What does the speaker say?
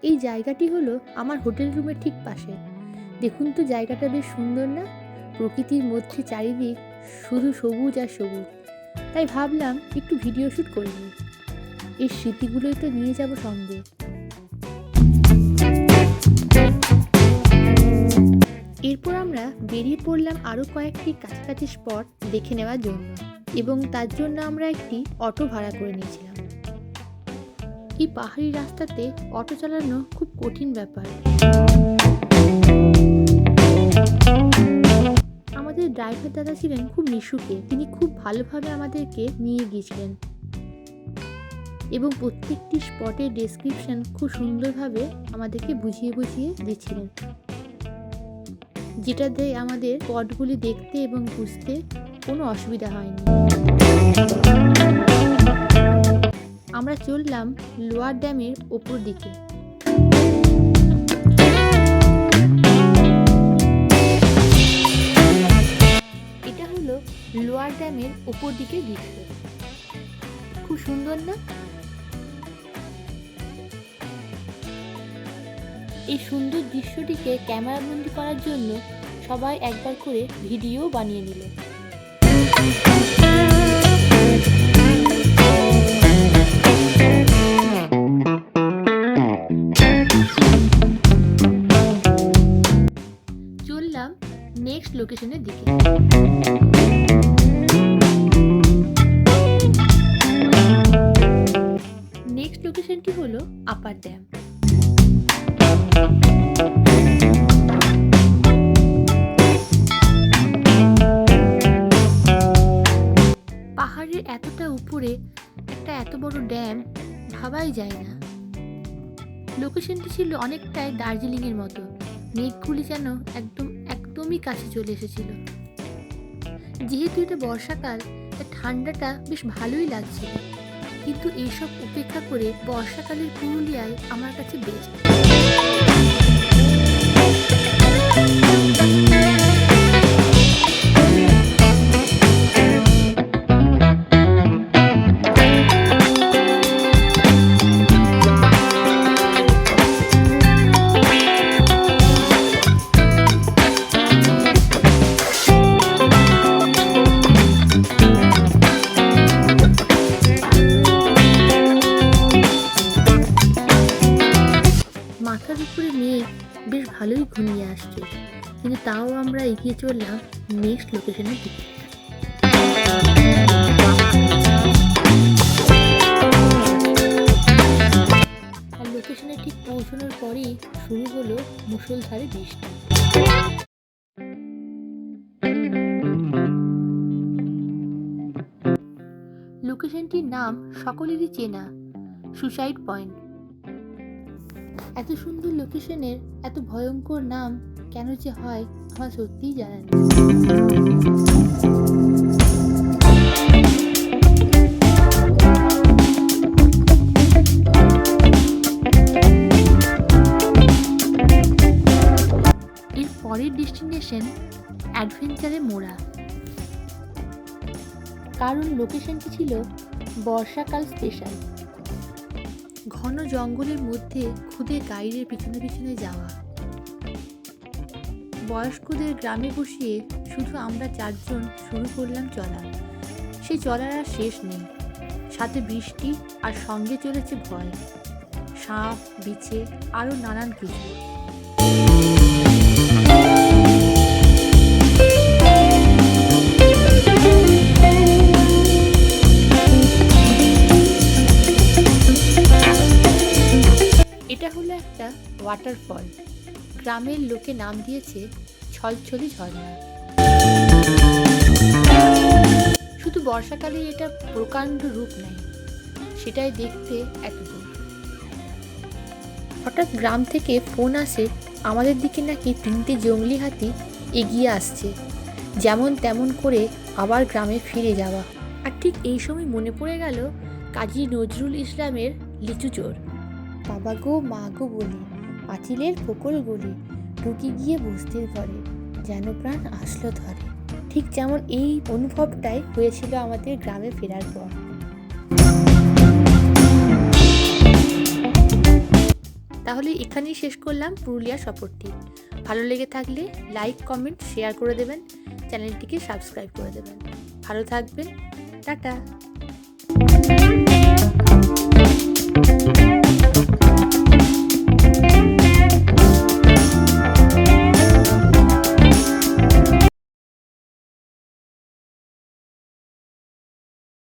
এই জায়গাটি হলো আমার হোটেল রুমের ঠিক পাশে। দেখুন তো জায়গাটা বেশ সুন্দর না? প্রকৃতির মধ্যে চারিদিক শুধু সবুজ আর সবুজ। তাই ভাবলাম একটু ভিডিও শ্যুট করে নিই। এই স্মৃতিগুলোই তো নিয়ে যাব সঙ্গে। এরপর আমরা বেরিয়ে পড়লাম আরও কয়েকটি কাছাকাছি স্পট দেখে নেওয়ার জন্য, এবং তার জন্য আমরা একটি অটো ভাড়া করে নিয়েছিলাম। এই পাহাড়ি রাস্তাতে অটো চালানো খুব কঠিন ব্যাপার। আমাদের ড্রাইভার দাদা ছিলেন খুব মিশুকে, তিনি খুব ভালোভাবে আমাদেরকে নিয়ে গিয়েছিলেন এবং প্রত্যেকটি স্পটের ডেসক্রিপশন খুব সুন্দরভাবে আমাদেরকে বুঝিয়ে বুঝিয়ে দিচ্ছিলেন, যেটাতে আমাদের স্পটগুলি দেখতে এবং বুঝতে কোনো অসুবিধা হয়নি। আমরা চললাম লোয়ার ড্যামের ওপর দিকে। এটা হলো লোয়ার ড্যামের ওপর দিকের দৃশ্য। খুব সুন্দর না? এই সুন্দর দৃশ্যটিকে ক্যামেরাবন্দি করার জন্য সবাই একবার করে ভিডিও বানিয়ে নিল। চললাম নেক্সট লোকেশনের দিকে। নেক্সট লোকেশনটি হলো আপার ড্যাম। পাহাড়ের এতটা উপরে একটা এত বড় ড্যাম ভাবাই যায় না। লোকেশনটি ছিল অনেকটাই দার্জিলিংয়ের মতো। মেঘগুলি যেন একদমই কাছে চলে এসেছিল। যেহেতু এটা বর্ষাকাল, ঠান্ডাটা বেশ ভালোই লাগছিল, কিন্তু এইসব উপেক্ষা করে বর্ষাকালের পুরুলিয়ায় আমার কাছে বেস্ট। মাথার উপরে মেঘ বেশ ভালোই ঘনিয়ে আসছে, কিন্তু তাও আমরা এগিয়ে চললাম নেক্সট লোকেশনের দিকে। আর লোকেশনে ঠিক পৌঁছানোর পরেই শুরু হলো মুষলধারে বৃষ্টি। লোকেশনটির নাম সকলেরই চেনা, সুসাইড পয়েন্ট। এত সুন্দর লোকেশনের এত ভয়ঙ্কর নাম কেন যে হয় আমার সত্যিই জানা নেই। এর পরের ডেস্টিনেশন অ্যাডভেঞ্চারে মোড়া, কারণ লোকেশনটি ছিল বর্ষাকাল স্পেশাল। ঘন জঙ্গলের মধ্যে খুদে গাইডের পিছনে পিছনে যাওয়া, বয়স্কদের গ্রামে বসিয়ে শুধু আমরা 4 জন শুরু করলাম চলা। সেই চলার আর শেষ নেই, সাথে বৃষ্টি আর সঙ্গে চলেছে ভয়, সাপ, বিছে আরও নানান কিছু। এটা হলো একটা ওয়াটারফল, গ্রামের লোকে নাম দিয়েছে ছলছলি ঝর্ণা। শুধু বর্ষাকালে এটা প্রকাণ্ড রূপ নেয়, সেটাই দেখতে এতদূর। হঠাৎ গ্রাম থেকে ফোন আসে আমাদের দিকে নাকি 3টে জংলি হাতি এগিয়ে আসছে, যেমন তেমন করে আবার গ্রামে ফিরে যাওয়া। আর ঠিক এই সময় মনে পড়ে গেল কাজী নজরুল ইসলামের লিচু চোর। বাবা গো মা গো বলি, পাঁচিলের ফোকর গলি, ঢুকে গিয়ে বসতে ঘরে, যেন প্রাণ আসলো ধরে। ঠিক যেমন এই অনুভবটাই হয়েছিল আমাদের গ্রামে ফেরার পর। তাহলে এখানেই শেষ করলাম পুরুলিয়া সফরটি। ভালো লেগে থাকলে লাইক, কমেন্ট, শেয়ার করে দেবেন, চ্যানেলটিকে সাবস্ক্রাইব করে দেবেন। ভালো থাকবেন, টাটা।